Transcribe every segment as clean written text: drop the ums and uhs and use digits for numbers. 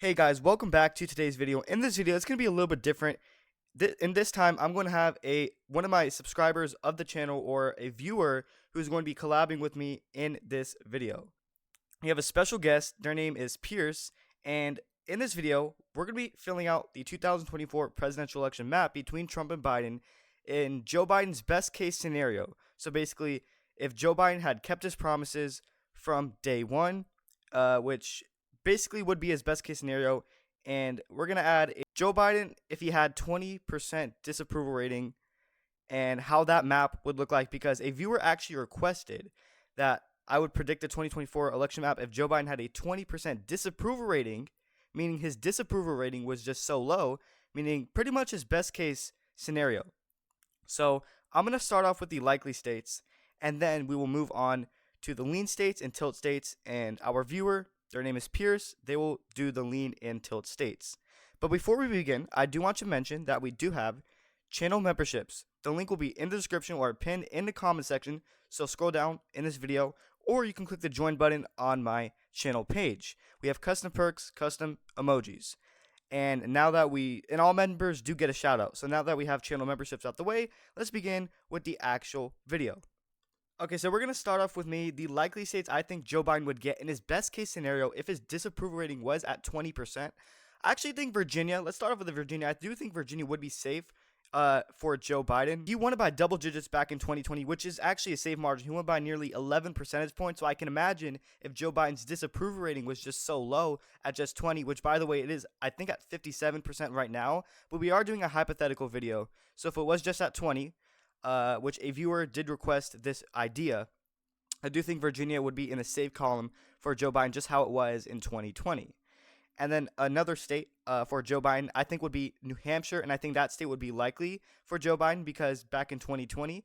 Hey guys, welcome back to today's video. In this video, it's going to be a little bit different. In this time, I'm going to have one of my subscribers of the channel or a viewer who's going to be collabing with me in this video. We have a special guest. Their name is Pierce, and in this video, we're going to be filling out the 2024 presidential election map between Trump and Biden in Joe Biden's best case scenario. So basically, if Joe Biden had kept his promises from day one, which basically would be his best case scenario, and we're going to add Joe Biden if he had 20% disapproval rating and how that map would look like, because a viewer actually requested that I would predict the 2024 election map if Joe Biden had a 20% disapproval rating, meaning his disapproval rating was just so low, meaning pretty much his best case scenario. So I'm going to start off with the likely states, and then we will move on to the lean states and tilt states, and our viewer, their name is Pierce, they will do the lean and tilt states. But before we begin, I do want to mention that we do have channel memberships. The link will be in the description or pinned in the comment section, so scroll down in this video, or you can click the join button on my channel page. We have custom perks, custom emojis. And now that and all members do get a shout out. So now that we have channel memberships out the way, let's begin with the actual video. Okay, so we're going to start off with the likely states I think Joe Biden would get in his best case scenario if his disapproval rating was at 20%. I actually think Virginia, let's start off with Virginia. I do think Virginia would be safe for Joe Biden. He won it by double digits back in 2020, which is actually a safe margin. He won by nearly 11 percentage points. So I can imagine if Joe Biden's disapproval rating was just so low at just 20, which by the way, it is, I think, at 57% right now. But we are doing a hypothetical video. So if it was just at 20, which a viewer did request this idea, I do think Virginia would be in a safe column for Joe Biden, just how it was in 2020. And then another state for Joe Biden, I think, would be New Hampshire, and I think that state would be likely for Joe Biden because back in 2020,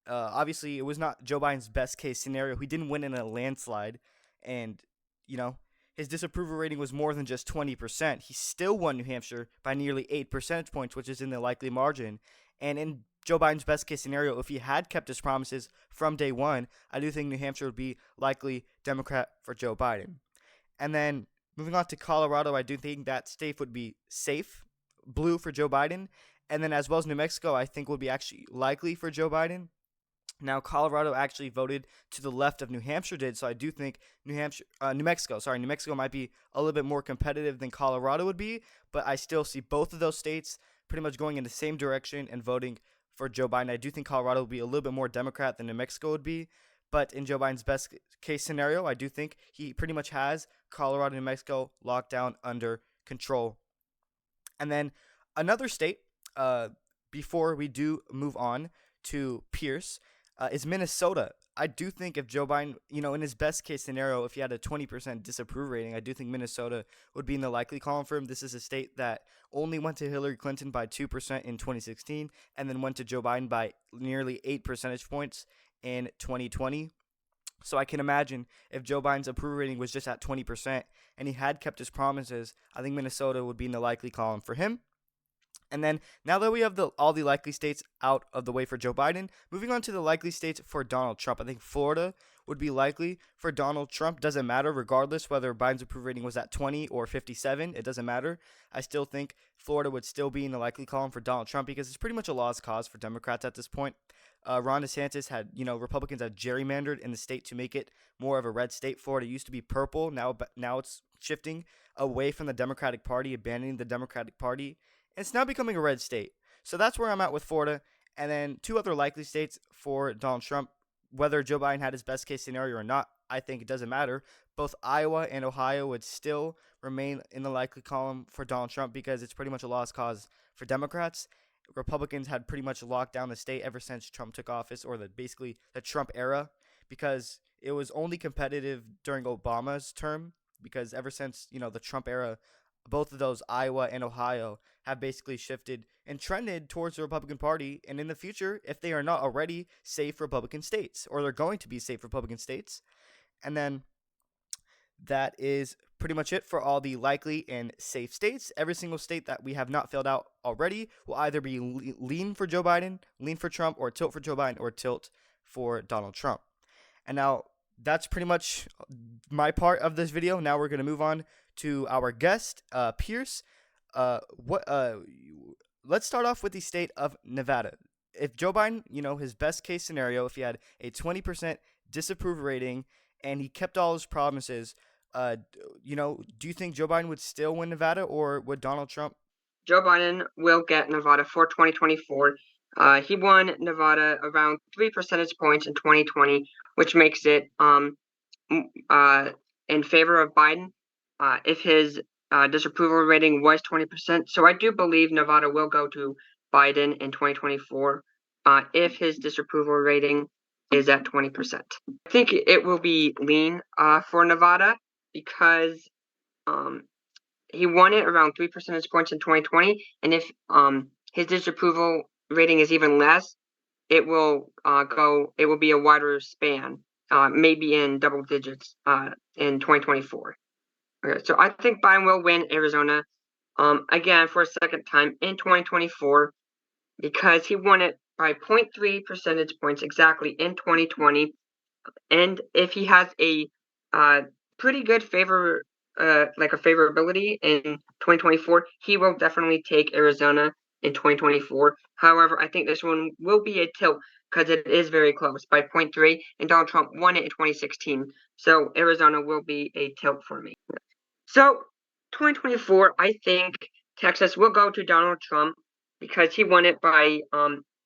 obviously it was not Joe Biden's best case scenario. He didn't win in a landslide, and his disapproval rating was more than just 20%. He still won New Hampshire by nearly 8 percentage points, which is in the likely margin. And in Joe Biden's best case scenario, if he had kept his promises from day one, I do think New Hampshire would be likely Democrat for Joe Biden. And then moving on to Colorado, I do think that state would be safe, blue for Joe Biden. And then as well as New Mexico, I think would be actually likely for Joe Biden. Now, Colorado actually voted to the left of New Hampshire did, so I do think New Mexico might be a little bit more competitive than Colorado would be, but I still see both of those states pretty much going in the same direction and voting for Joe Biden. I do think Colorado will be a little bit more Democrat than New Mexico would be, but in Joe Biden's best case scenario, I do think he pretty much has Colorado and New Mexico locked down under control. And then another state, before we do move on to Pierce, is Minnesota. I do think if Joe Biden, in his best case scenario, if he had a 20% disapproval rating, I do think Minnesota would be in the likely column for him. This is a state that only went to Hillary Clinton by 2% in 2016 and then went to Joe Biden by nearly 8 percentage points in 2020. So I can imagine if Joe Biden's approval rating was just at 20% and he had kept his promises, I think Minnesota would be in the likely column for him. And then now that we have all the likely states out of the way for Joe Biden, moving on to the likely states for Donald Trump. I think Florida would be likely for Donald Trump. Doesn't matter, regardless whether Biden's approval rating was at 20 or 57. It doesn't matter. I still think Florida would still be in the likely column for Donald Trump because it's pretty much a lost cause for Democrats at this point. Ron DeSantis had, Republicans had gerrymandered in the state to make it more of a red state. Florida used to be purple. Now it's shifting away from the Democratic Party, abandoning the Democratic Party. It's now becoming a red state. So that's where I'm at with Florida. And then two other likely states for Donald Trump, whether Joe Biden had his best case scenario or not, I think it doesn't matter. Both Iowa and Ohio would still remain in the likely column for Donald Trump because it's pretty much a lost cause for Democrats. Republicans had pretty much locked down the state ever since Trump took office, or basically the Trump era, because it was only competitive during Obama's term, because ever since, the Trump era, both of those, Iowa and Ohio, have basically shifted and trended towards the Republican Party. And in the future, if they are not already safe Republican states, or they're going to be safe Republican states. And then that is pretty much it for all the likely and safe states. Every single state that we have not filled out already will either be lean for Joe Biden, lean for Trump, or tilt for Joe Biden, or tilt for Donald Trump. And now that's pretty much my part of this video. Now we're going to move on to our guest, Pierce. What? Let's start off with the state of Nevada. If Joe Biden, his best case scenario, if he had a 20% disapproval rating and he kept all his promises, do you think Joe Biden would still win Nevada, or would Donald Trump? Joe Biden will get Nevada for 2024. He won Nevada around 3 percentage points in 2020, which makes it in favor of Biden if his disapproval rating was 20%. So I do believe Nevada will go to Biden in 2024 if his disapproval rating is at 20%. I think it will be lean for Nevada because he won it around 3 percentage points in 2020, and if his disapproval rating is even less, it will be a wider span, maybe in double digits in 2024. Okay, so I think Biden will win Arizona again for a second time in 2024 because he won it by 0.3 percentage points exactly in 2020, and if he has a pretty good favorability in 2024, he will definitely take Arizona in 2024. However, I think this one will be a tilt because it is very close by 0.3, and Donald Trump won it in 2016. So Arizona will be a tilt for me. So 2024, I think Texas will go to Donald Trump because he won it by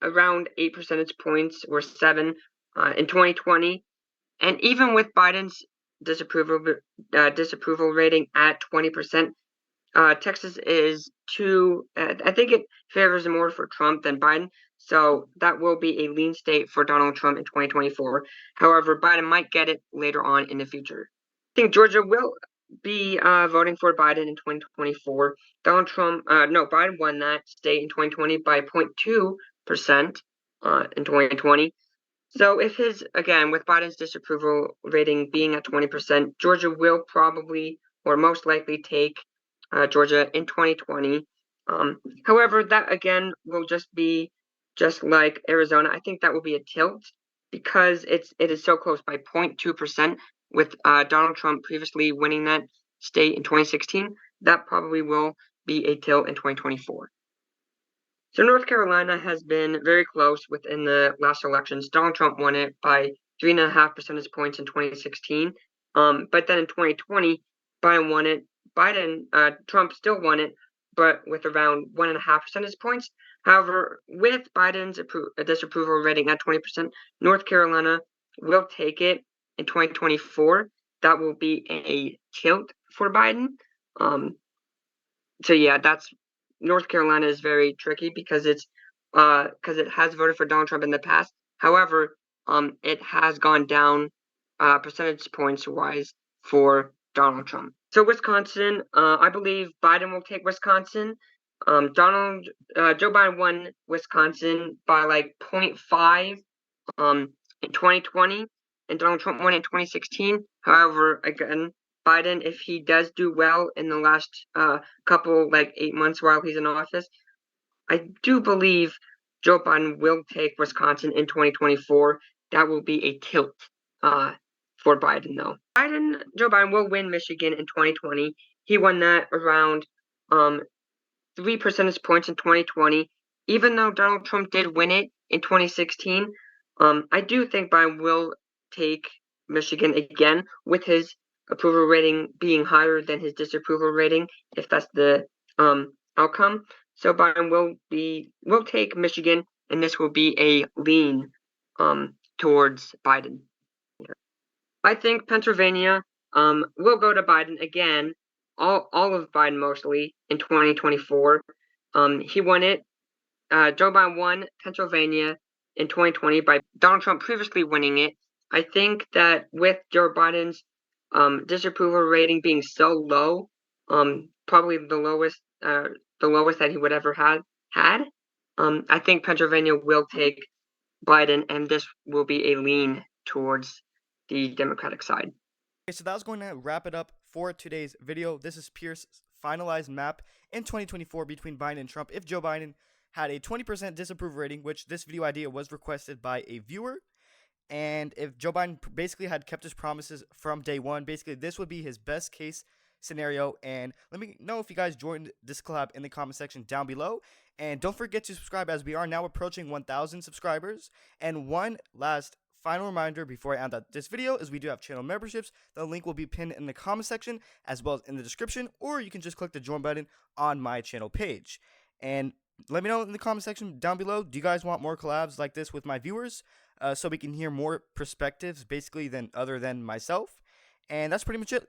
around 8 percentage points or 7 in 2020. And even with Biden's disapproval rating at 20%, Texas is too. I think it favors more for Trump than Biden, so that will be a lean state for Donald Trump in 2024. However, Biden might get it later on in the future. I think Georgia will be voting for Biden in 2024. Biden won that state in 2020 by 0.2% in 2020. So if with Biden's disapproval rating being at 20%, Georgia will probably or most likely take Georgia in 2020. However, that again will just be just like Arizona. I think that will be a tilt because it is so close by 0.2% with Donald Trump previously winning that state in 2016. That probably will be a tilt in 2024. So North Carolina has been very close within the last elections. Donald Trump won it by 3.5 percentage points in 2016. But then in 2020, Biden won it. Trump still won it, but with around 1.5 percentage points. However, with Biden's disapproval rating at 20%, North Carolina will take it in 2024. That will be a tilt for Biden. So yeah, North Carolina is very tricky because it has voted for Donald Trump in the past. However, it has gone down percentage points wise for Donald Trump. So Wisconsin, I believe Biden will take Wisconsin. Joe Biden won Wisconsin by like 0.5 in 2020, and Donald Trump won in 2016. However, again, Biden, if he does do well in the last couple, like 8 months while he's in office, I do believe Joe Biden will take Wisconsin in 2024. That will be a tilt for Biden, though. Joe Biden will win Michigan in 2020. He won that around 3 percentage points in 2020. Even though Donald Trump did win it in 2016, I do think Biden will take Michigan again with his approval rating being higher than his disapproval rating, if that's the outcome. So Biden will take Michigan, and this will be a lean towards Biden. I think Pennsylvania will go to Biden again, all of Biden mostly in 2024. He won it. Joe Biden won Pennsylvania in 2020 by Donald Trump previously winning it. I think that with Joe Biden's disapproval rating being so low, probably the lowest that he would ever had. I think Pennsylvania will take Biden, and this will be a lean towards the Democratic side. Okay, so that was going to wrap it up for today's video. This is Pierce's finalized map in 2024 between Biden and Trump. If Joe Biden had a 20% disapproval rating, which this video idea was requested by a viewer, and if Joe Biden basically had kept his promises from day one, basically this would be his best case scenario. And let me know if you guys joined this collab in the comment section down below. And don't forget to subscribe, as we are now approaching 1,000 subscribers. And one last final reminder before I end out this video is we do have channel memberships. The link will be pinned in the comment section as well as in the description, or you can just click the join button on my channel page. And let me know in the comment section down below, do you guys want more collabs like this with my viewers, so we can hear more perspectives basically other than myself? And that's pretty much it.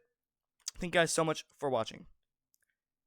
Thank you guys so much for watching.